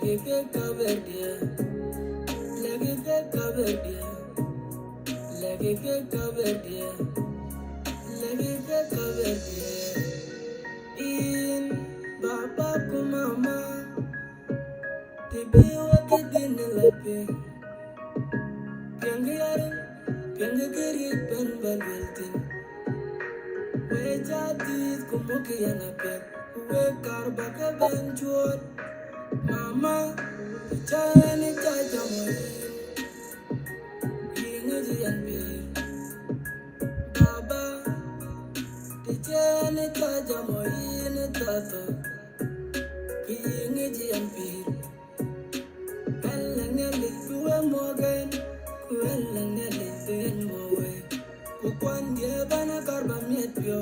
In Baba Kumama, Tibi Wakidin Lapi, Piangiaran, Piangiri Ben Balwiltin, Wejati Kumuki and a pet, Wekarbaka Benchuot, Mama, Chani Chajamoy, Yingaji and Pir, Baba, Tichani Chajamoy in a tato, Yingaji and Pir. Kalangali kuwe mogen, kuelangali tuyen mowe. Kukwandia bana karba mietpyo,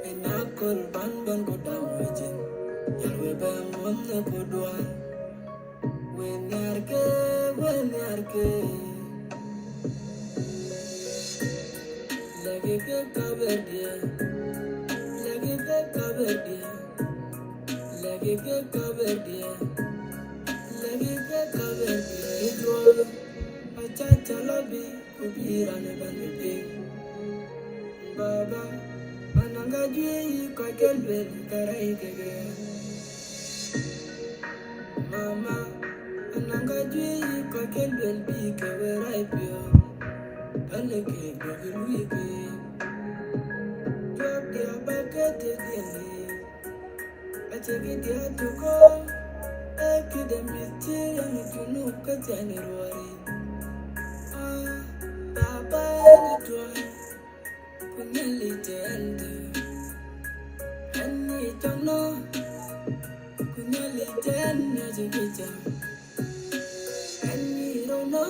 enakol ban kodamojin. Yalwe bambonne kodwan, wenyarke, wenyarke. Lagi ke kaberdia, lagi ke kaberdia, lagi ke kaberdia. Lagi ke kaberdia, idro. Achacha labi, kubira ne banipi. Baba, ananga jui kwa kelwe karai kege. Mama, ananga jui kwa kelwe bi kewe raipyo. Aleke gogirui ke. Drop dia bucket again. Acheki dia tuko. Epidemic and you know Katanirwari. Ah, Papa, the Kunili tender. And it don't know Kunili tender to get and you don't know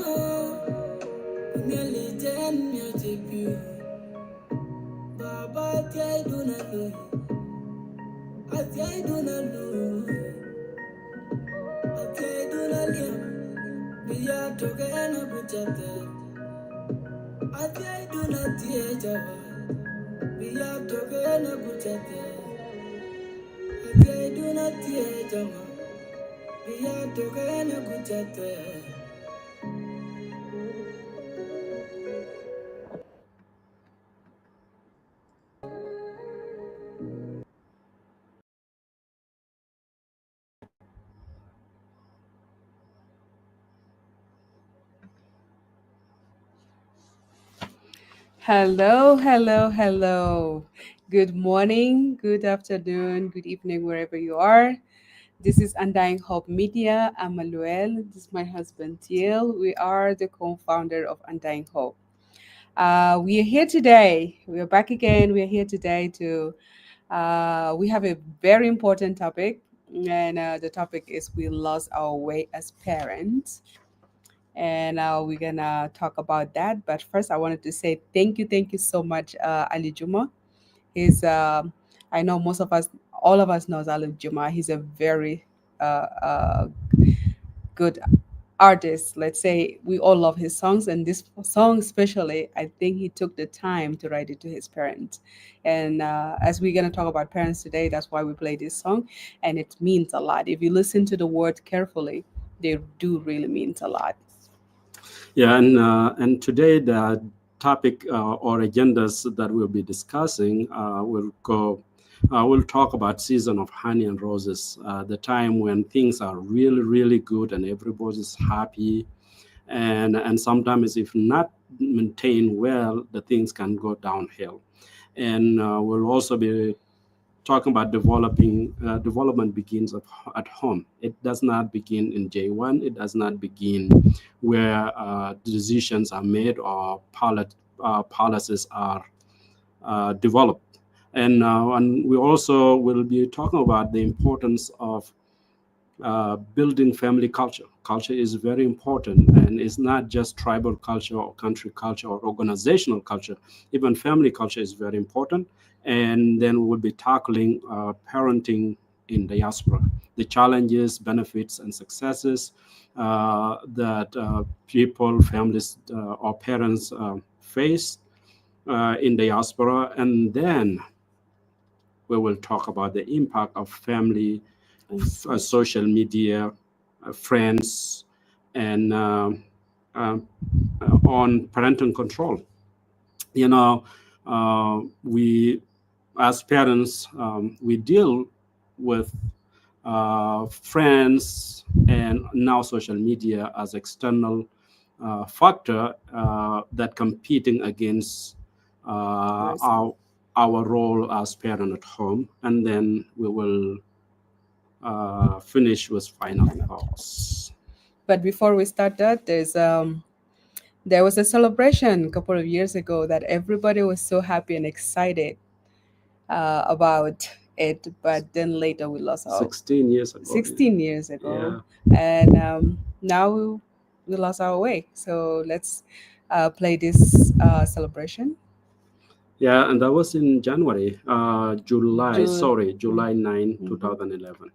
Kunili tender to you. Baba, I do not know. I do not know. I do not live. We are together, but I do not tear. We are together, but I do not tear. We are together, but Hello, hello, hello. Good morning, good afternoon, good evening, wherever you are. This is Undying Hope Media. I'm Aluel. This is my husband, Theil. We are the co founder of Undying Hope. We are here today. We are back again. We are here today we have a very important topic. And the topic is we lost our way as parents, and we're gonna talk about that. But first, I wanted to say thank you so much, Ali Juma. He's, I know most of us, all of us knows Ali Juma. He's a very good artist. Let's say we all love his songs, and this song especially, I think he took the time to write it to his parents. And as we're gonna talk about parents today, that's why we play this song, and it means a lot. If you listen to the words carefully, they do really means a lot. Yeah, and today the topic or agendas that we'll be discussing will go. We'll talk about season of honey and roses, the time when things are really, really good and everybody's happy, and sometimes if not maintained well, the things can go downhill. And we'll also be talking about development begins at home. It does not begin in J1. It does not begin where decisions are made or policies are developed. And we also will be talking about the importance of building family culture. Culture is very important, and it's not just tribal culture or country culture or organizational culture. Even family culture is very important. And then we will be tackling parenting in diaspora, the challenges, benefits, and successes that people, families, or parents face in diaspora. And then we will talk about the impact of family, social media, friends, and uh, on parental control. You know, we as parents, we deal with friends and now social media as external factor that competing against Yes. our role as parent at home, and then we will finish with final thoughts. But before we start that, there was a celebration a couple of years ago that everybody was so happy and excited about it. But then later we lost our 16 years ago. 16 years ago, Yeah. and now we lost our way. So let's play this celebration. Yeah, and that was in January, June. July 9, Mm-hmm. 2011.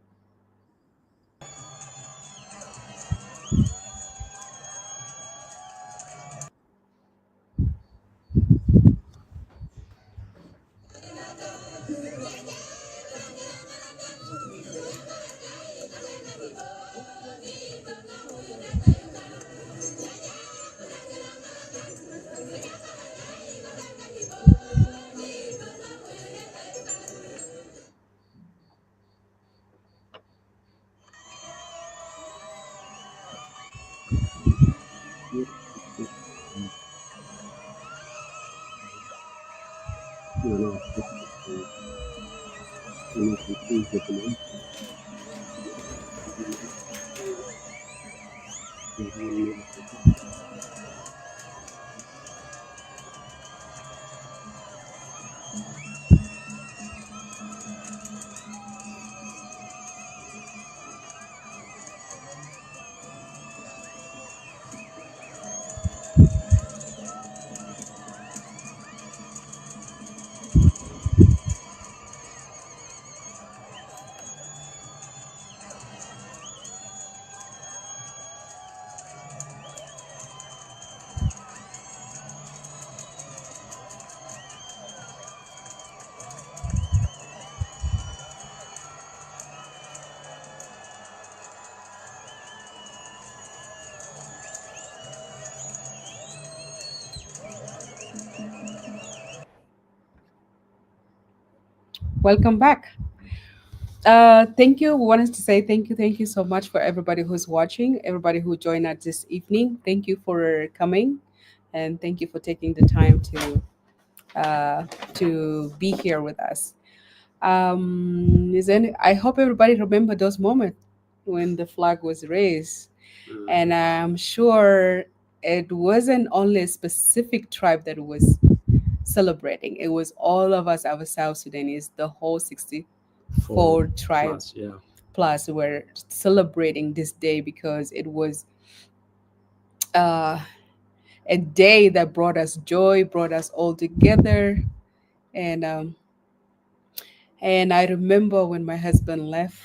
Welcome back. Thank you. We wanted to say thank you so much for everybody who's watching, everybody who joined us this evening. Thank you for coming, and thank you for taking the time to be here with us. Is any, I hope everybody remember those moments when the flag was raised, Uh, and I'm sure it wasn't only a specific tribe that was celebrating. It was all of us, our South Sudanese, the whole 64 4 tribe plus, yeah. plus were celebrating this day because it was uh, a day that brought us joy, brought us all together, and I remember when my husband left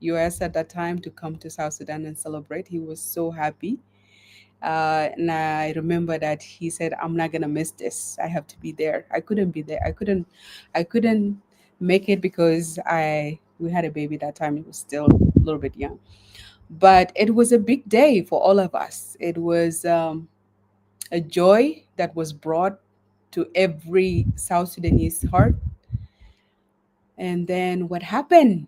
US at that time to come to South Sudan and celebrate. He was so happy. And I remember that he said, "I'm not gonna miss this. I have to be there." I couldn't be there. I couldn't make it because I we had a baby that time. It was still a little bit young, but it was a big day for all of us. It was a joy that was brought to every South Sudanese heart. And then what happened?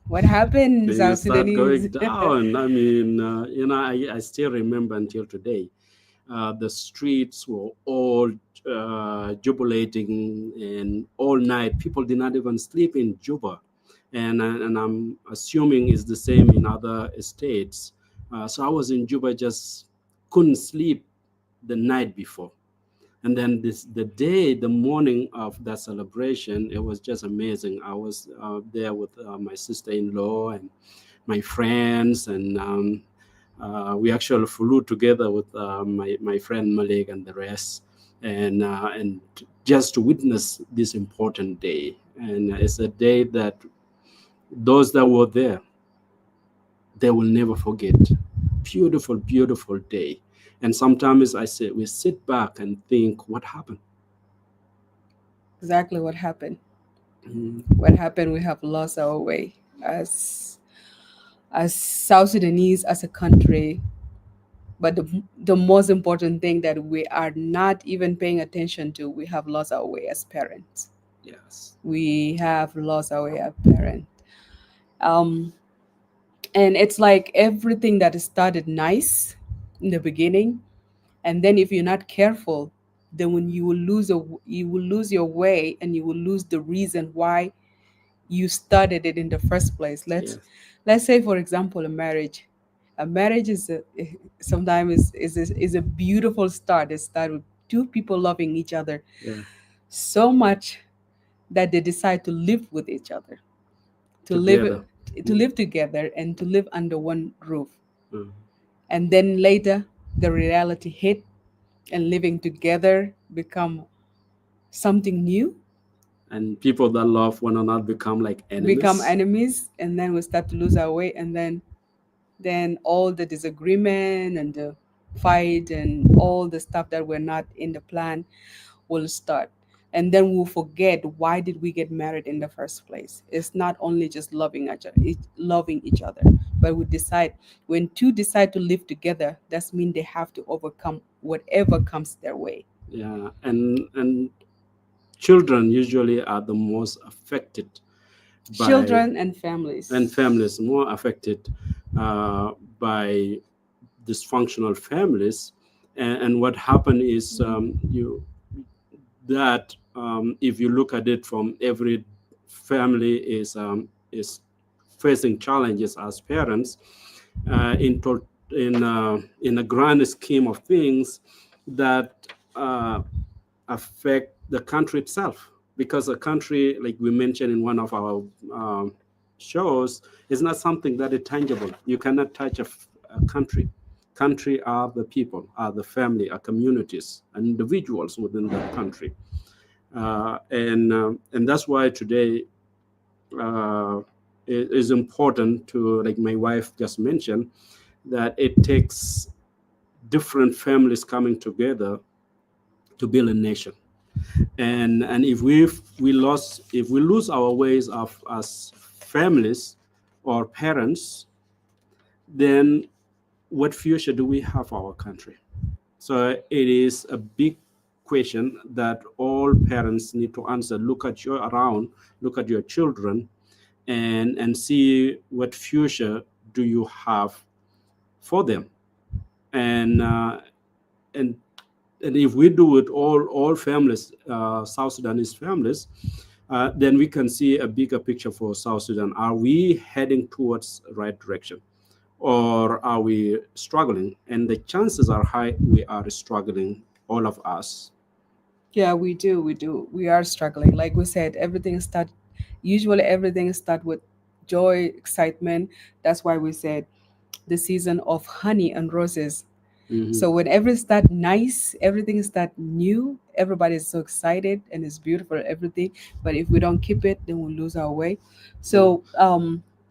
What happened, Things South start Sudanese? going down. I mean, I still remember until today. The streets were all jubilating, and all night people did not even sleep in Juba, and I'm assuming it's the same in other states. So I was in Juba, just couldn't sleep the night before, and then the morning of that celebration, it was just amazing. I was there with my sister-in-law and my friends, and we actually flew together with my friend Malik and the rest, and just to witness this important day. And it's a day that those that were there, they will never forget. Beautiful, beautiful day. And sometimes I say we sit back and think, what happened? Exactly what happened. Mm, What happened? We have lost our way. As as South Sudanese, as a country. But the most important thing that we are not even paying attention to, we have lost our way as parents. Yes. We have lost our way as parents. Um, and it's like everything that started nice in the beginning, and then if you're not careful, then when you will lose your way, and you will lose the reason why you started it in the first place. Yes. Let's say, for example, a marriage is a sometimes is a beautiful start. It starts with two people loving each other Yeah. so much that they decide to live with each other, to live Together. to Mm. live together, and to live under one roof. Mm. And then later the reality hit, and living together become something new, And people that love one another become like become enemies. enemies, and then we start to lose our way, and then all the disagreement and the fight and all the stuff that were not in the plan will start. And then we'll forget, why did we get married in the first place? It's not only just loving each other, but we decide, when two decide to live together, that means they have to overcome whatever comes their way. Yeah. And children usually are the most affected by, Children and and families. families more affected uh, by dysfunctional families. And what happened is, you that if you look at it from every family is facing challenges as parents, in a grand scheme of things that affect the country itself, because a country, like we mentioned in one of our um, shows, is not something that is tangible. You cannot touch a country. Country are the people, are the family, are communities and individuals within that country. And that's why today uh, it is important to, like my wife just mentioned, that it takes different families coming together to build a nation. And if we lose our ways of as families or parents, then what future do we have for our country? So it is a big question that all parents need to answer. Look at your around, look at your children, and see what future do you have for them. And uh, and and if we do it, all families, South Sudanese families, then we can see a bigger picture for South Sudan. Are we heading towards the right direction, or are we struggling? And the chances are high we are struggling, all of us. Yeah, we do, we are struggling. Like we said, usually everything start with joy, excitement. That's why we said the season of honey and roses. Hmm. So whenever it start nice, everything start new, everybody is so excited and it's beautiful, everything. But if we don't keep it, then we'll lose our way. Yeah. So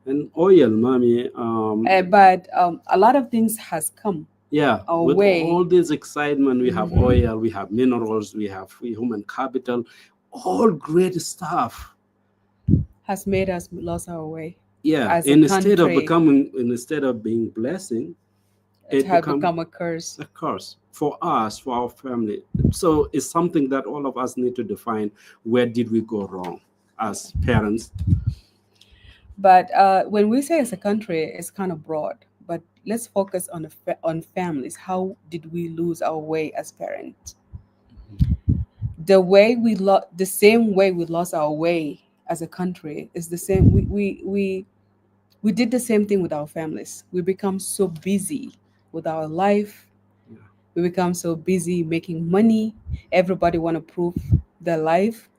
And oil, mommy. but a lot of things has come Yeah, our with all way. this excitement, we have Hmm. oil, we have minerals, we have human capital, all great stuff. Has made us lose our way Yeah, as a and instead of country. becoming, instead of being blessing, It it had become become a curse. a curse for us, for our family. So it's something that all of us need to define. Where did we go wrong Yeah. as parents? But when we say as a country, it's kind of broad. But let's focus on on families. How did we lose our way as parents? The same way we lost our way as a country is the same. We did the same thing with our families. We become so busy with our life. Yeah, We become so busy making money. Everybody want to prove their life,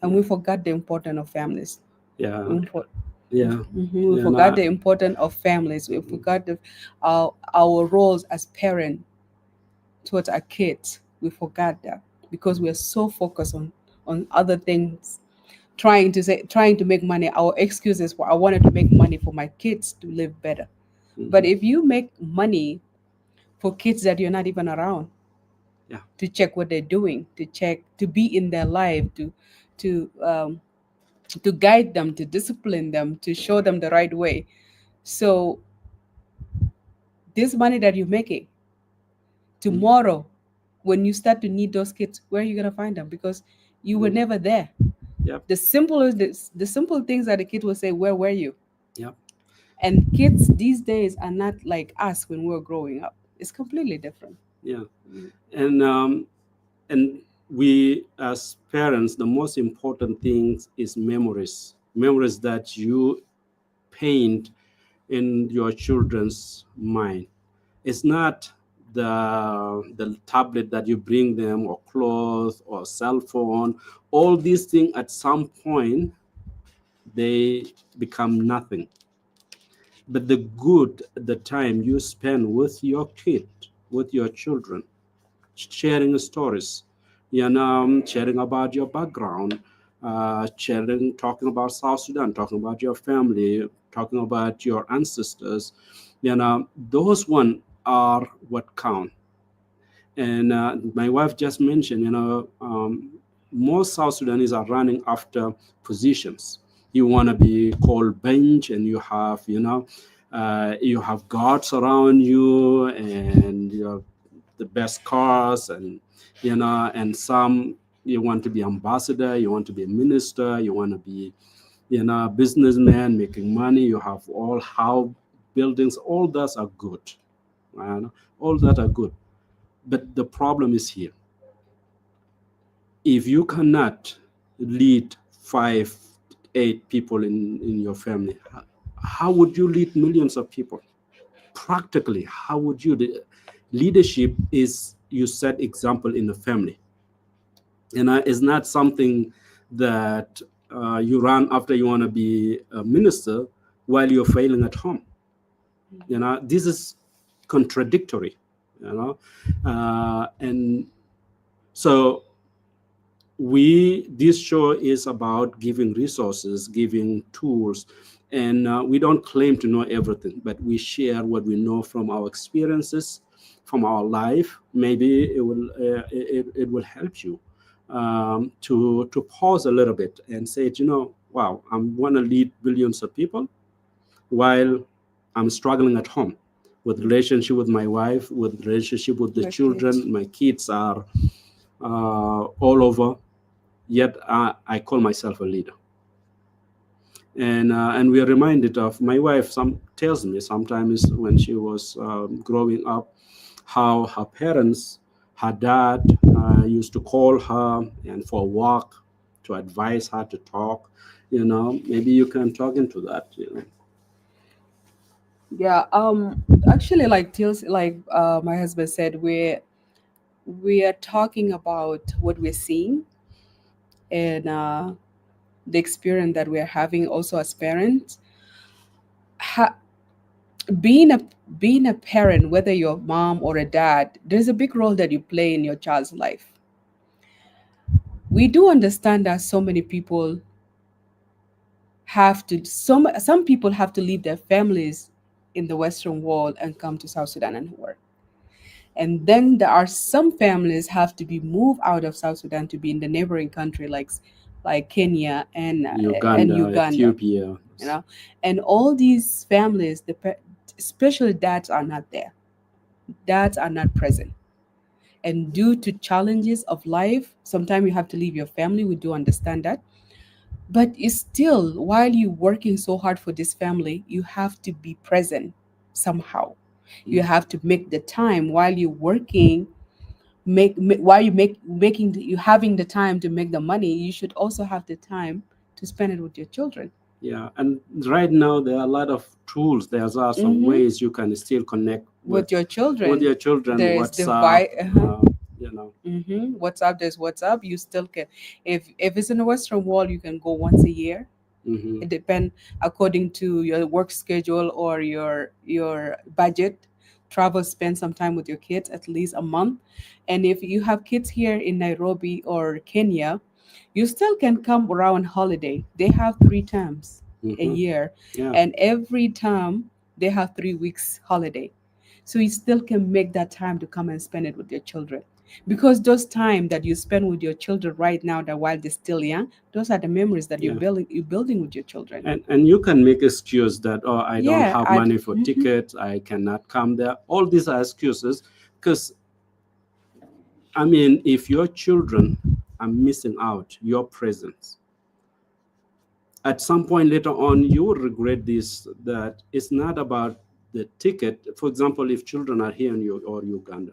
and yeah, we forgot the importance of families. yeah, Import, yeah, we yeah. forgot Nah, the importance of families. We forgot our roles as parents towards our kids. We forgot that because we are so focused on other things, trying to make money. Our excuses for, I wanted to make money for my kids to live better. But mhm. if you make money for kids that you're not even around, Yeah, to check what they're doing, to be in their life, to to guide them, to discipline them, to show them the right way. So this money that you're making Mm. tomorrow, when you start to need those kids, where are you gonna find them? Because you were Mm. never there. Yep. The simple things that the kid will say, where were you? Yep. And kids these days are not like us when we were growing up. It's completely different. Yeah. And we as parents, the most important thing is memories that you paint in your children's mind. It's not the tablet that you bring them, or clothes, or cell phone. All these things at some point they become nothing. But the good, the time you spend with your kid, with your children, sharing stories, sharing about your background, sharing, talking about South Sudan, talking about your family, talking about your ancestors, those one are what count. And my wife just mentioned, most South Sudanese are running after positions. You want to be called bench, and you have guards around you, and you have the best cars, and some, you want to be ambassador, you want to be a minister, you want to be, businessman making money. You have all how buildings, all those are good. All that are good, but the problem is here. If you cannot lead 5, 8 people in your family, how would you lead millions of people? Practically, how would you? Leadership is you set example in the family, and it's not something that you run after you want to be a minister while you're failing at home. This is contradictory. And so this show is about giving resources, giving tools, and we don't claim to know everything, but we share what we know from our experiences, from our life. Maybe it will help you to pause a little bit and say, wow, I want to lead billions of people while I'm struggling at home with relationship with my wife, with relationship with the The kids. children. My kids are all over, yet I call myself a leader. And we are reminded of my wife. Some tells me sometimes when she was growing up, how her parents, her dad used to call her and for a walk, to advise her to talk. Maybe you can talk into that. Yeah. Actually, like Teals, like my husband said, we are talking about what we're seeing, and the experience that we're having also as parents. Ha- being a being a parent, whether you're a mom or a dad, there's a big role that you play in your child's life. We do understand that so many people some people have to leave their families in the Western world and come to South Sudan and work. And then there are some families have to be moved out of South Sudan to be in the neighboring country, like Kenya and Uganda, Uganda, Ethiopia. you know. And all these families, especially dads, are not there. Dads are not present. And due to challenges of life, sometimes you have to leave your family. We do understand that. But it's still, while you're working so hard for this family, you have to be present somehow. You Mm. have to make the time while you're working, while you you having the time to make the money. You should also have the time to spend it with your children. Yeah, and right now there are a lot of tools. There are some Mm-hmm. ways you can still connect With your with children, your children. there is WhatsApp, you know. WhatsApp. There's WhatsApp. You still can, if it's in the Western world, you can go once a year. Hmm. It depends according to your work schedule or your budget. Travel, spend some time with your kids, at least a month. And if you have kids here in Nairobi or Kenya, you still can come around holiday. They have 3 terms a Hmm. year, Yeah. and every term they have 3 weeks holiday. So you still can make that time to come and spend it with your children. because those time that you spend with your children right now, that while they're still young, those are the memories that Yeah. you're building with your children. And you can make excuse that, oh, I don't Yeah, have I. money for Mhm. tickets, I cannot come there. All these are excuses, because I mean, if your children are missing out your presence, at some point later on, you will regret this. That it's not about the ticket. For example, if children are here in or Uganda,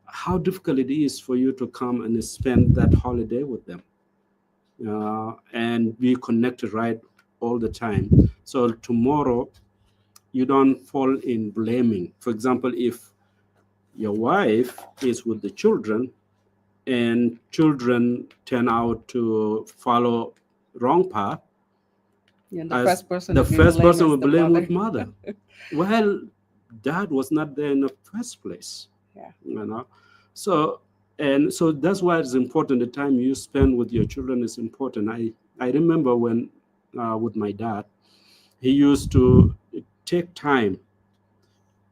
how difficult it is for you to come and spend that holiday with them, and be connected right all the time. So tomorrow, you don't fall in blaming. For example, if your wife is with the children and children turn out to follow wrong path, Yeah, the as first person the to be first blamed person is will the blame with mother. mother. Well, dad was not there in the first place, Yeah. you know. So, and so that's why it's important. The time you spend with your children is important. I remember when, with my dad, he used to take time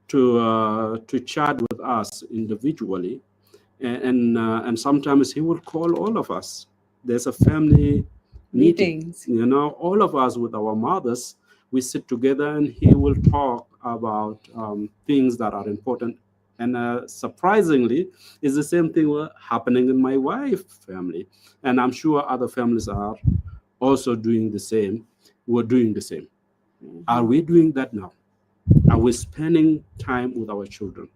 to chat with us individually, and sometimes he would call all of us. There's a family meeting, Meetings. all of us with our mothers. We sit together, and he will talk about things that are important. And surprisingly, it's the same thing happening in my wife's family, and I'm sure other families are also doing the same. We're doing the same. Are Hmm. we doing that now? Are we spending time with our children?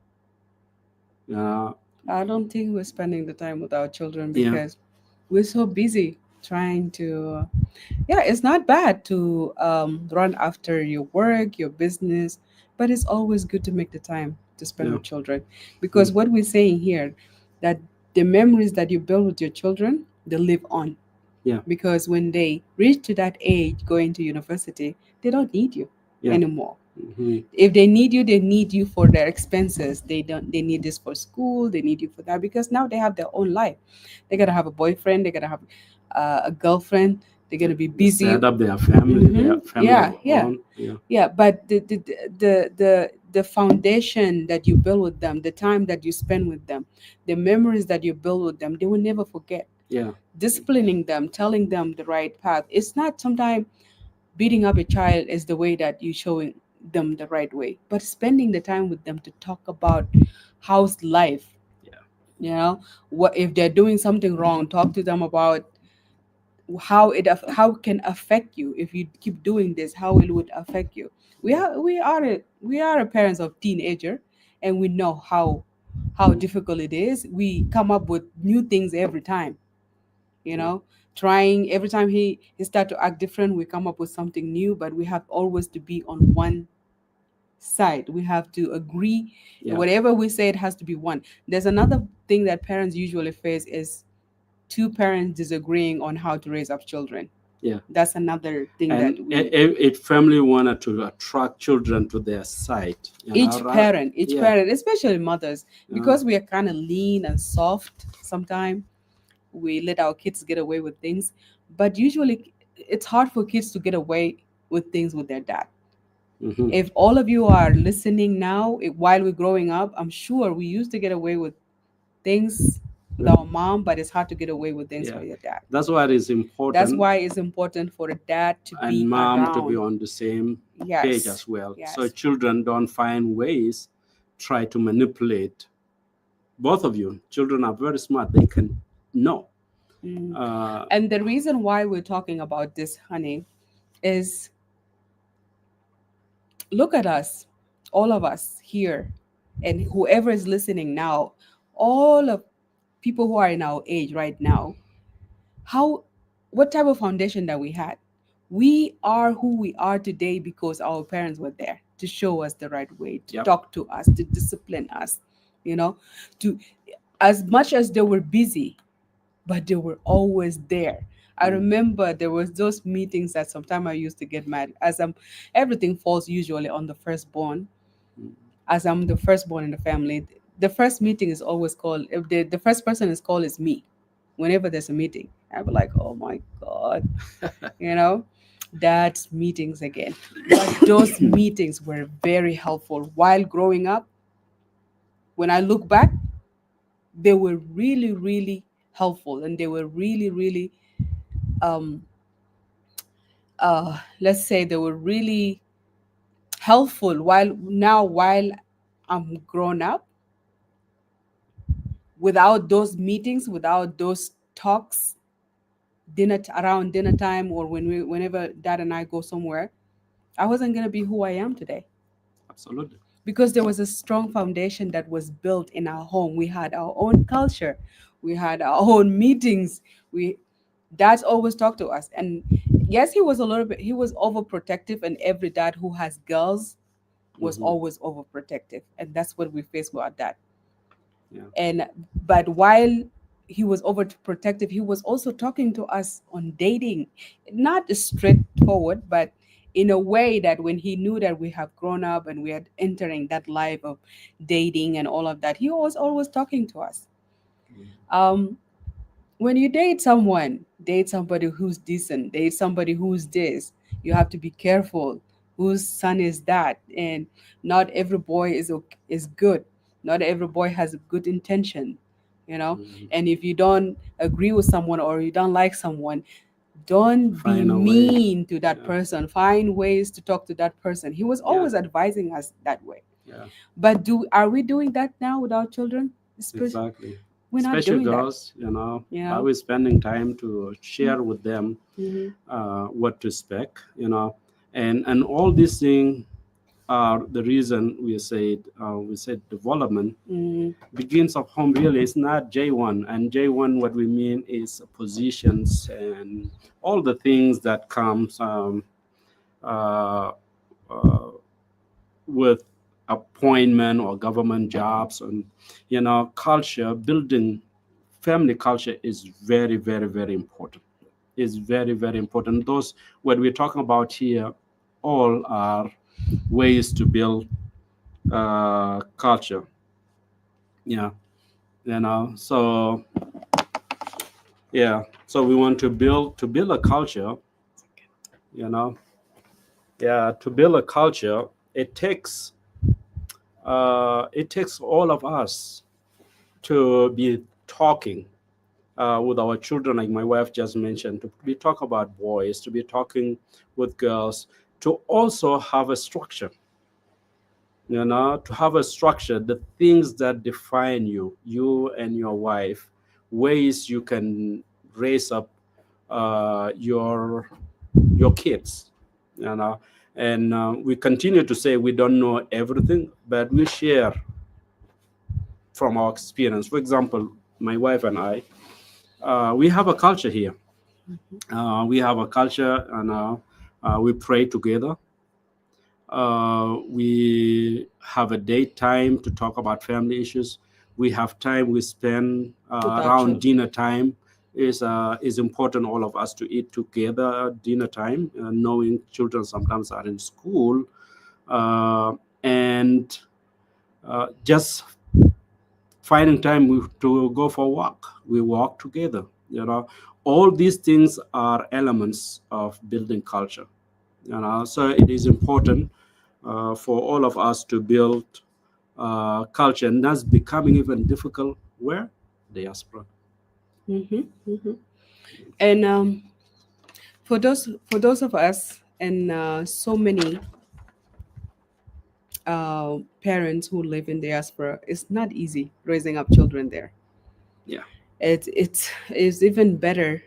Uh, I don't think we're spending the time with our children yeah, because we're so busy trying to. Yeah, it's not bad to run after your work, your business, but it's always good to make the time to spend yeah, with children, mm, because what we're saying here, that the memories that you build with your children, they live on, yeah, because when they reach to that age going to university, they don't need you yeah. anymore. Hmm. If they need you, they need you for their expenses. They need this for school, they need you for that, because now they have their own life. They gotta have a boyfriend, they gotta have a girlfriend, they're gonna be busy. Set up their family, Mm-hmm. their family of Yeah, their yeah, own. Yeah, yeah. But the foundation that you build with them, the time that you spend with them, the memories that you build with them, they will never forget. yeah, Disciplining them, telling them the right path. It's not sometimes beating up a child is the way that you're showing them the right way, but spending the time with them to talk about how's life, yeah, you know, what if they're doing something wrong, talk to them about how can affect you if you keep doing this, how it would affect you. yeah, We are a parents of teenager, and we know how difficult it is. We come up with new things every time, you yeah, know, trying every time he start to act different, we come up with something new, but we have always to be on one side. We have to agree. yeah, Whatever we say, it has to be one. There's another thing that parents usually face is two parents disagreeing on how to raise up children. yeah. That's another thing that And we, if family wanted to attract children to their side, right? each Yeah, parent, especially mothers, uh, because we are kind of lean and soft sometimes, we let our kids get away with things, but usually it's hard for kids to get away with things with their dad. hmm, If all of you are listening now, while we're growing up, I'm sure we used to get away with things with with, our mom, but it's hard to get away with things yeah. with your dad. That's why it is That's important, why it's important for a dad to and be mom to be around. on the same page Yes, as well, so yes. children don't find ways try to manipulate both of you. Children are very smart, they can know. Mm. uh, And the reason why we're talking about this, honey, is look at us, all of us here, and whoever is listening now, all of people who are in our age right now, how, what type of foundation that we had. We are who we are today because our parents were there to show us the right way, to yep. talk to us, to discipline us, you know, to, as much as they were busy, but they were always there. I Mm, remember there was those meetings that sometimes I used to get mad as everything falls usually on the firstborn. mm, As I'm the firstborn in the family, the first meeting is always called, if the first person is called is me. Whenever there's a meeting, I'll be like, oh my God, you know, that's meetings again. But those meetings were very helpful while growing up. When I look back, they were really, really helpful, and they were really, really, um, let's say, they were really helpful. While I'm grown up, without those meetings, without those talks, around dinner time, or whenever Dad and I go somewhere, I wasn't gonna be who I am today, Absolutely. because there was a strong foundation that was built in our home. We had our own culture, we had our own meetings. We Dads always talked to us, and yes, he was overprotective, and every dad who has girls was Hmm. always overprotective, and that's what we face with our dad. Yeah. And but while he was overprotective, he was also talking to us on dating, not straightforward, but in a way that when he knew that we have grown up and we are entering that life of dating and all of that, he was always talking to us. um when you date somebody who's decent, date somebody who's this, you have to be careful whose son is that. And not every boy is good. Not every boy has a good intention, you know. Hmm. And if you don't agree with someone or you don't like someone, don't be Find a way. mean to that Yeah. person. Find ways to talk to that person. He was Yeah. always advising us that way. Yeah. But do are we doing that now with our children? Exactly. We're not Especially doing that, girls, you are know. we spending time to share with them Mm-hmm. what to expect, and all these things are the reason we said development Mm-hmm. begins of home. Really, it's not J1, and J1, what we mean is positions and all the things that comes uh, uh, with appointment or government jobs. And culture building, family culture is very, very, very important. Is very, very important. Those what we're talking about here all are ways to build culture. Yeah. So yeah, so we want to build a culture. you know yeah, to build a culture, it takes all of us to be talking with our children, like my wife just mentioned, to be talk about boys, to be talking with girls, to also have a structure. To have a structure, the things that define you and your wife, ways you can raise up your kids. And we continue to say we don't know everything, but we share from our experience. For example, my wife and I, we have a culture here. We have a culture, and we pray together. We have a date time to talk about family issues. We have time we spend With our around children. dinner time. Is important, all of us to eat together at dinner time, knowing children sometimes are in school, and just finding time to go for a walk. We walk together. All these things are elements of building culture. So it is important for all of us to build culture, and that's becoming even difficult where diaspora. Mm-hmm. Mm-hmm. And for those of us, and so many parents who live in diaspora, it's not easy raising up children there. Yeah. It's even better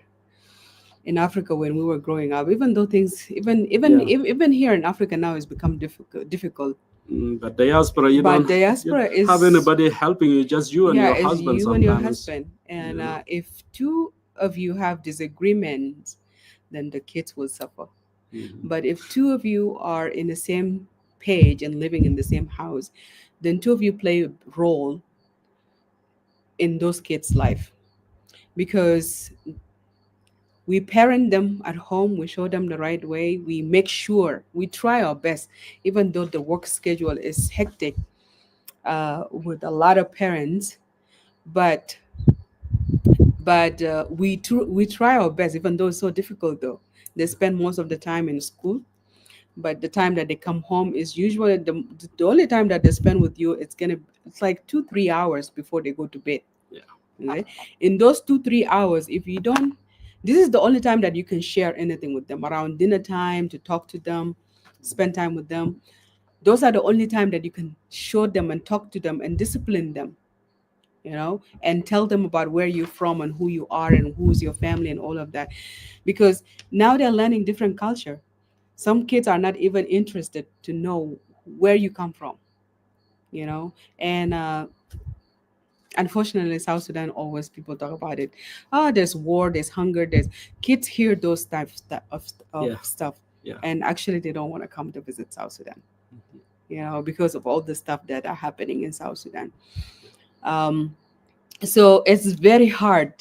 in Africa when we were growing up. Even though things, Yeah. even here in Africa now, has become difficult. But diaspora, But you diaspora don't have is, anybody helping you, just you and yeah, your is husband you and your sometimes. husband. And you know if two of you have disagreements, then the kids will suffer. Mhm. But if two of you are in the same page and living in the same house, then two of you play a role in those kids' life, because we parent them at home, we show them the right way, we make sure, we try our best, even though the work schedule is hectic with a lot of parents. But we try our best, even though it's so difficult. Though they spend most of the time in school, but the time that they come home is usually the only time that they spend with you. It's like 2-3 hours before they go to bed. Yeah. Okay? In those 2 3 hours, if you don't, this is the only time that you can share anything with them, around dinner time, to talk to them, spend time with them. Those are the only time that you can show them and talk to them and discipline them, and tell them about where you're from and who you are and who's your family and all of that. Because now they're learning different culture. Some kids are not even interested to know where you come from, and unfortunately, South Sudan, always people talk about it. Oh, there's war, there's hunger, there's kids hear those types of Yeah. stuff, Yeah. and actually they don't want to come to visit South Sudan, because of all the stuff that are happening in South Sudan. um, so it's very hard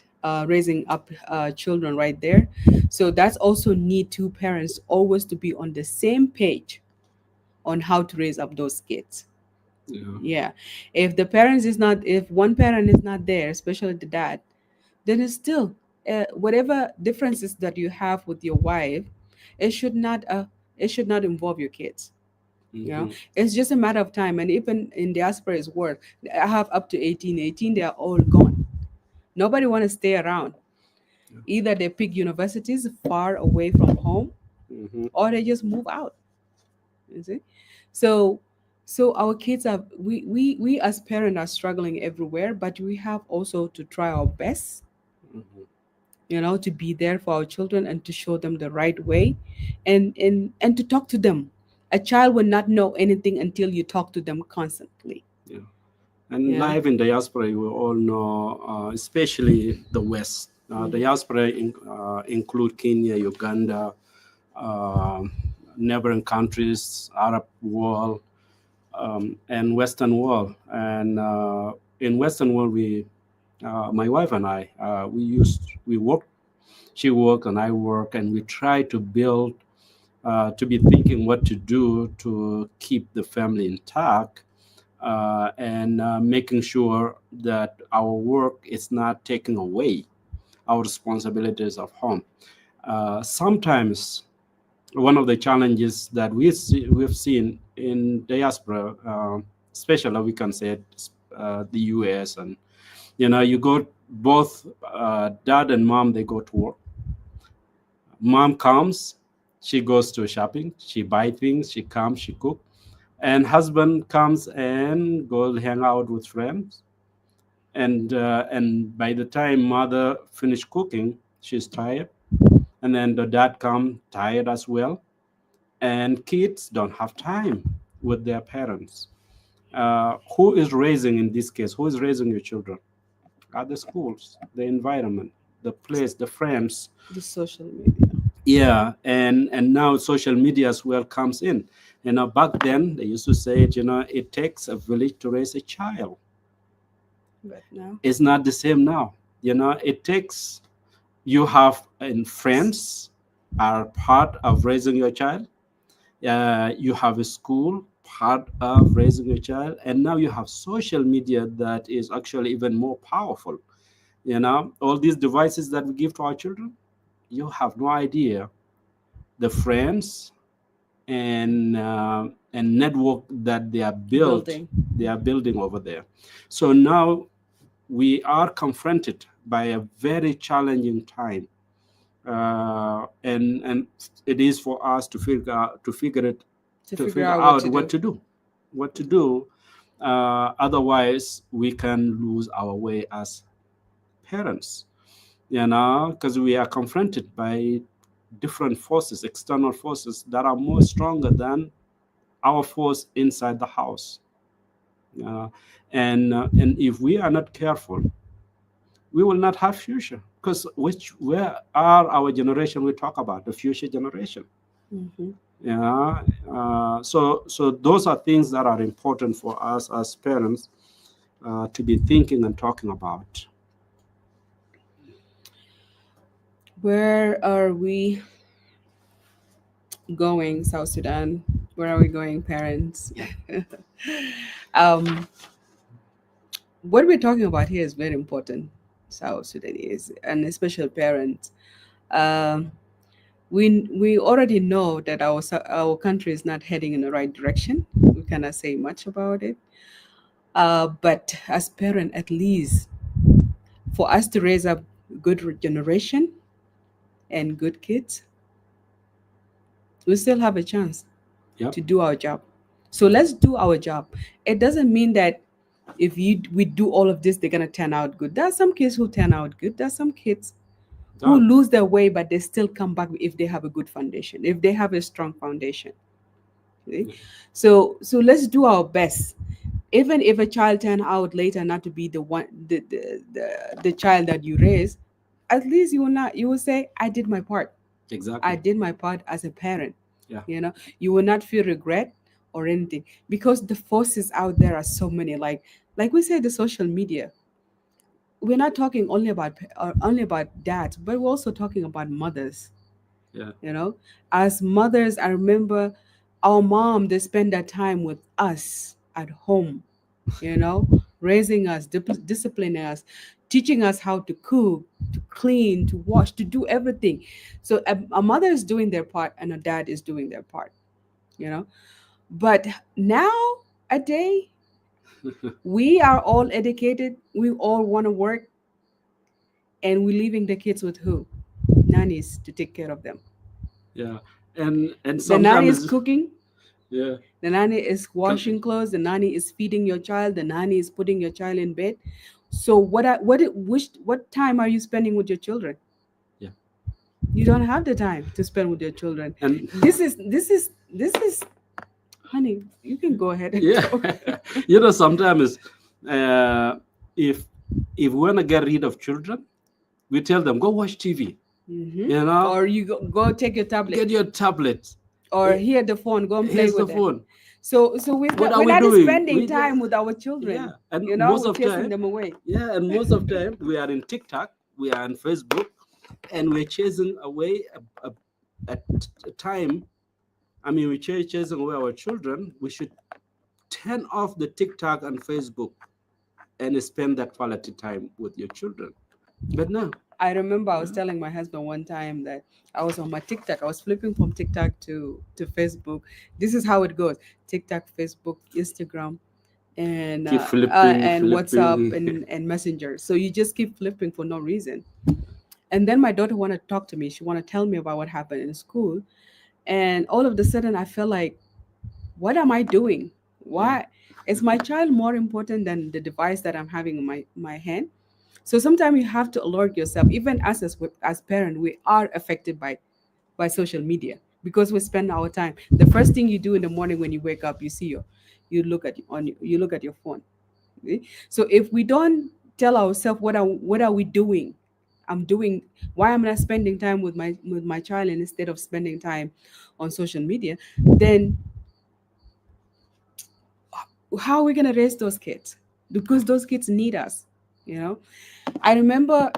raising up children right there. So that's also need two parents always to be on the same page on how to raise up those kids. Yeah. Yeah, if one parent is not there, especially the dad, then it's still whatever differences that you have with your wife, it should not involve your kids. Hmm. It's just a matter of time. And even in diaspora is worse. I have up to 18, they are all gone. Nobody want to stay around. Either they pick universities far away from home, Hmm. or they just move out. You see? So so our kids are we as parents are struggling everywhere, but we have also to try our best, Hmm. to be there for our children and to show them the right way, and to talk to them. A child will not know anything until you talk to them constantly. Yeah. And Yeah. life in diaspora, we all know, especially the West. Hmm. Diaspora include Kenya, Uganda, uh, neighboring countries, Arab world, and Western world. And in Western world, my wife and I, we work. She work and I work, and we try to build, to be thinking what to do to keep the family intact, and making sure that our work is not taking away our responsibilities of home. Sometimes one of the challenges that we've seen in diaspora, especially we can say it, the U.S. and you go both dad and mom, they go to work. Mom comes, she goes to shopping, she buy things, she comes, she cook, and husband comes and goes hang out with friends. And by the time mother finish cooking, she's tired, and then the dad come tired as well, and kids don't have time with their parents. Who is raising, in this case, who is raising your children? Are the schools, the environment, the place, the friends. The social media. Yeah, and now social media as well comes in. Back then they used to say it, it takes a village to raise a child. But now, It's not the same now. It takes, you have, and friends are part of raising your child. You have a school part of raising your child, and now you have social media that is actually even more powerful. All these devices that we give to our children, you have no idea the friends and network that building. they are building over there. So now we are confronted by a very challenging time, and it is for us to To to figure figure out what out to do. what to do. Otherwise we can lose our way as parents, because we are confronted by different forces, external forces that are more stronger than our force inside the house. Uh, and if we are not careful, we will not have future. Because where are our generation? We talk about the future generation. Hmm. Yeah. So those are things that are important for us as parents, to be thinking and talking about. Where are we going, South Sudan? Where are we going, parents? um, what we're talking about here is very important, South Sudanese, and especially parents. Um, we already know that our country is not heading in the right direction. We cannot say much about it. But as parent, at least For us to raise up good generation and good kids, we still have a chance Yep. to do our job. So let's do our job. It doesn't mean that if we do all of this, they're gonna turn out good. There's some kids who turn out good. There's some kids who Done. lose their way, but they still come back if they have a good foundation, if they have a strong foundation. Okay? Yeah. So let's do our best. Even if a child turn out later not to be the one the child that you raised, at least you will say, I did my part. I Exactly. did my part as a parent. Yeah. You know, you will not feel regret or anything because the forces out there are so many. Like we said, the social media. We're not talking only about dads, but we're also talking about mothers. Yeah. You know, as mothers, I remember our mom. They spend that time with us at home. You know, raising us, disciplining us, teaching us how to cook, to clean, to wash, to do everything. So a mother is doing their part and a dad is doing their part, you know. But now a day, we are all educated, we all want to work, and we're leaving the kids with who? Nannies to take care of them. Yeah. And The nanny is sometimes cooking, yeah. the nanny is Cooking. washing clothes, the nanny is feeding your child, the nanny is putting your child in bed. So what time are you spending with your children? Yeah. You don't have the time to spend with your children. And This is honey, you can go ahead and yeah, talk. sometimes uh, if we want to get rid of children, we tell them go watch TV. Hmm. You know, Or you go take your tablet, get your tablet. or Eh, here the phone, go and play Here's the with them. phone. So we're What not, are we're we not doing? spending We just time with our yeah, children. and You know, most we're of chasing time, them away. yeah, and most of time we are in TikTok, we are on Facebook, and we're chasing away a time. I mean, we're chasing away our children. We should turn off the TikTok and Facebook and spend that quality time with your children. But no, I remember I was uh, telling my husband one time that I was on my TikTok. I was flipping from TikTok to Facebook. This is how it goes: TikTok, Facebook, Instagram, keep flipping, and WhatsApp flipping. and Messenger. So you just keep flipping for no reason. And then my daughter wanted to talk to me. She wanted to tell me about what happened in school. And all of a sudden, I felt like, what am I doing? Yeah, Why is my child more important than the device that I'm having in my hand? So sometimes you have to alert yourself. Even us as parent, we are affected by social media because we spend our time. The first thing you do in the morning when you wake up, you look at you look at your phone. Okay? So if we don't tell ourselves what are we doing, I'm doing, why am I spending time with my child instead of spending time on social media, then how are we gonna raise those kids? Because those kids need us, you know. I remember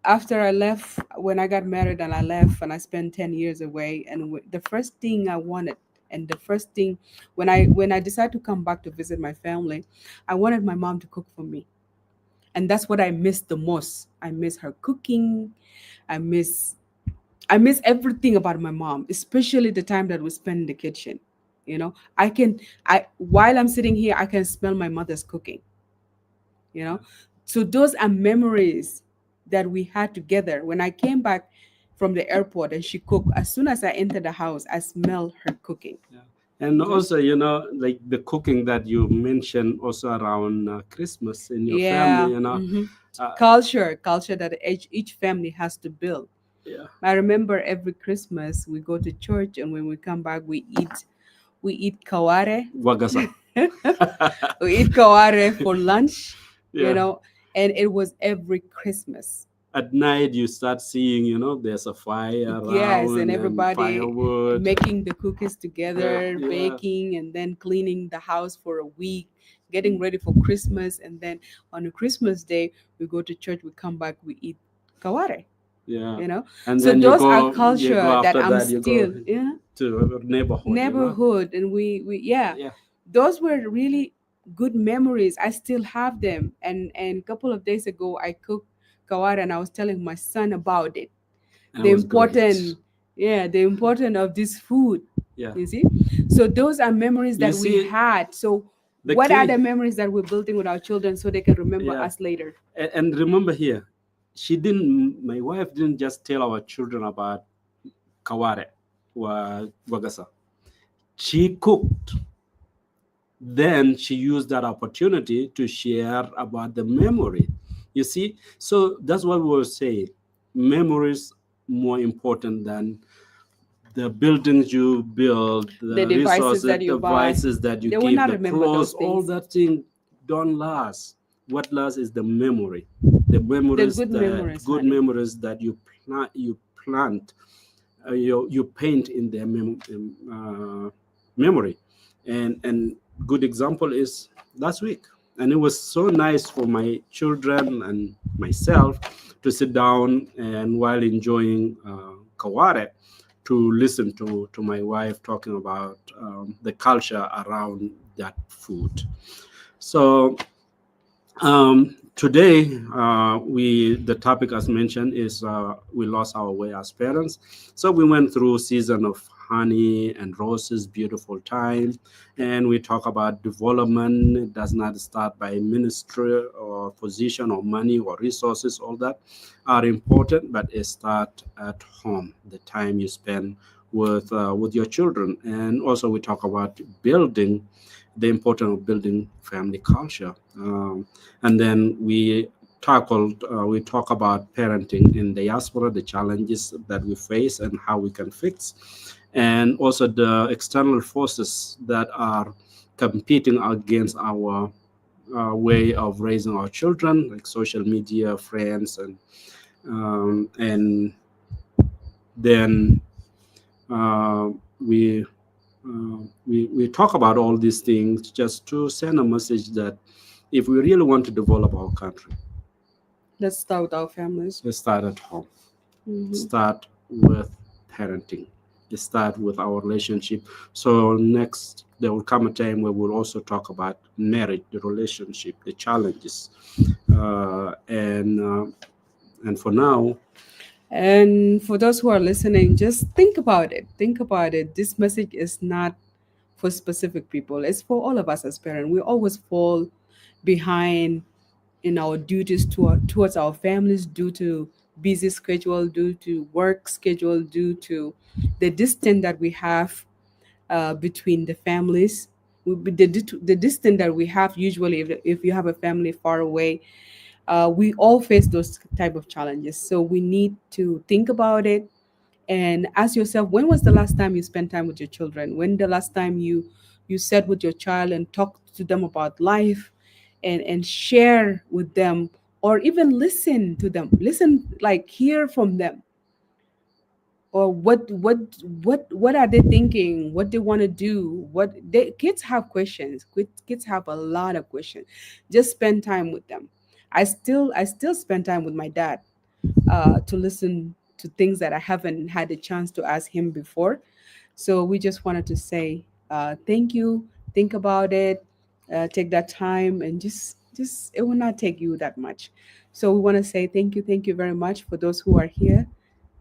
after I left, when I got married and I left and I spent 10 years away, and the first thing I wanted, and the first thing when I decided to come back to visit my family, I wanted my mom to cook for me. And that's what I miss the most. I miss her cooking. I miss I miss everything about my mom, especially the time that we spend in the kitchen. You know, I while I'm sitting here, I can smell my mother's cooking, you know. So those are memories that we had together. When I came back from the airport and she cooked, as soon as I entered the house, I smell her cooking. yeah. And Okay. also, like the cooking that you mentioned also around Christmas in your family, Yeah. uh, Culture that each family has to build. yeah, I remember every Christmas we go to church, and when we come back we eat kaware. wagasa. We eat kaware for lunch, you Yeah. know, and it was every Christmas. At night, you start seeing, there's a fire Yes, and around and everybody firewood. making the cookies together, Yeah, baking, and then cleaning the house for a week, getting ready for Christmas. And then on a Christmas day, we go to church, we come back, we eat kaware, yeah. you know. And So then you those are go, culture that after I'm that, you go still, yeah, to a neighborhood. neighborhood. And we yeah, Yeah. those were really good memories. I still have them. And a couple of days ago, I cooked kaware, and I was telling my son about it, And it the was great. important, yeah, the importance of this food, Yeah. you see. So those are memories You that we see, had. So the what are key, the memories that we're building with our children so they can remember yeah. us later? And remember here, my wife didn't just tell our children about kaware wagasa. She cooked. Then she used that opportunity to share about the memory. You see, so that's what we were saying. Memories more important than the buildings you build, The the devices resources, that you buy, devices that you they will keep, not the remember those clothes, all things. that thing don't last. What lasts is the memory, the The memories, good that memories, good honey. memories that you plant, you paint in their memory. And good example is last week, and it was so nice for my children and myself to sit down and while enjoying kaware, to listen to my wife talking about the culture around that food. So today, we the topic as mentioned is we lost our way as parents. So we went through season of honey and roses, beautiful time, and we talk about development. It does not start by ministry or position or money or resources. All that are important, but it start at home. The time you spend with your children, and also we talk about building the importance of building family culture. And then we talk about parenting in diaspora, the challenges that we face and how we can fix, and also the external forces that are competing against our way of raising our children, like social media, friends, and then uh, we we talk about all these things just to send a message that if we really want to develop our country, Let's start with our families. let's start at home, Hmm. start with parenting, let's start with our relationship. So next, there will come a time where we'll also talk about marriage, the relationship, the challenges, and for now, And for those who are listening, just think about it. Think about it. This message is not for specific people, it's for all of us as parents. We always fall behind in our duties towards our families due to busy schedule, due to work schedule, due to the distance that we have between the families. The distance that we have usually, if you have a family far away, we all face those type of challenges. So we need to think about it and ask yourself, when was the last time you spent time with your children? When the last time you sat with your child and talked to them about life, and share with them, or even listen to them, listen, like hear from them, or what are they thinking, what they want to do, what they kids have questions. Kids have a lot of questions. Just spend time with them. I still spend time with my dad to listen to things that I haven't had a chance to ask him before. So we just wanted to say thank you. Think about it. Take that time, and just it will not take you that much. So we want to say thank you very much for those who are here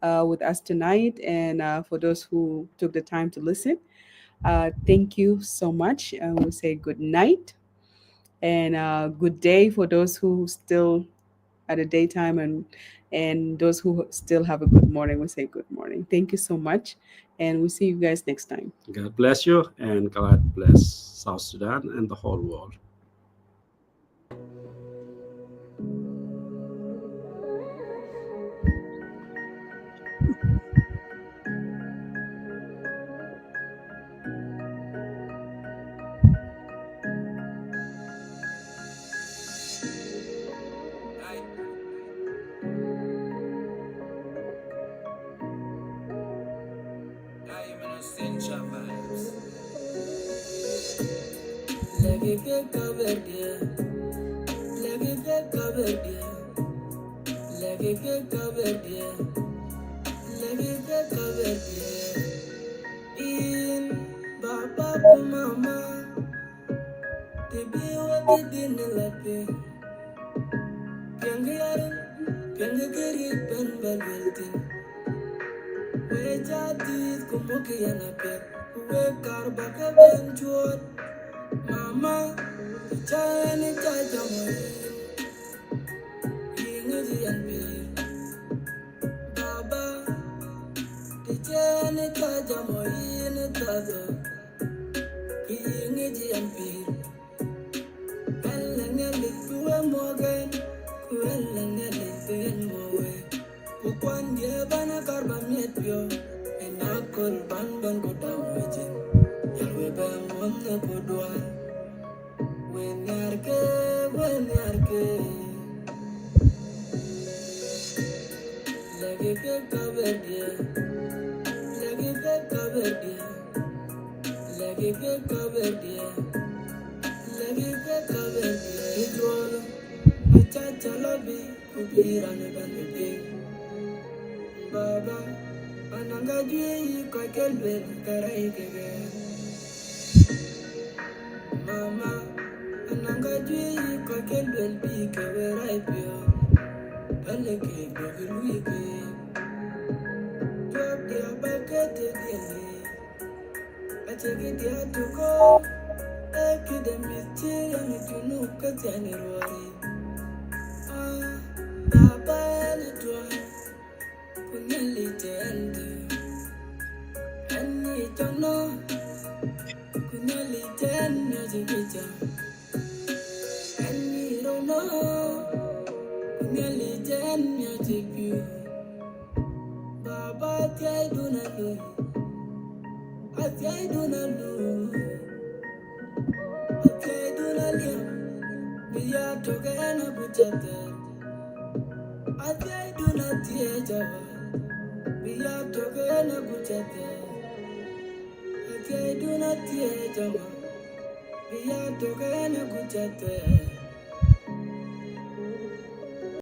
with us tonight, and for those who took the time to listen. Thank you so much. We'll say good night and good day for those who still at the daytime, and those who still have a good morning. We say good morning. Thank you so much, and we'll see you guys next time. God bless you and God bless South Sudan and the whole world. I'm an essential vibes. Lagi ke cover dia, lagi ke cover dia, lagi ke cover dia, lagi ke cover dia. In Baba ku mama, tibi wadi din lapi, pianggaran, pianggari pen balbeltin. We jadi kumuki yanape, we karbaka benchuat. Mama, chani chajamoy, ingi diyan bir. tado, being a GMP. Elangeli tuwe mogen, kuelangeli tuwe mowe. Kukwan bana karba mietpio, enakol ban kudawajin. Yalwe be monne kudwa, wenyarke, wenyarke. Lagi ke kaberdia, lagi ke kaberdia, lagi ke kaberdia, lagi ke kaberdia. Idrolo, achacha labi, kubira ne banebe. Baba, ananga jui kwa kelwe karai kege. Mama, ananga jui kwa kelwe bi kewe raipio. Aleke dogi luike, drop their bucket again. I take it there to go. Eki the mystery and it you know katani rori. Baba ni twa, kunyali tende. Ani tono, kunyali tende jigeja. Ani rono, kunyali tende jigeju. Baba tiai do not do, I do not do, I do not live. We are together, but I do not tear. We are together, but I do not tear. We are together, but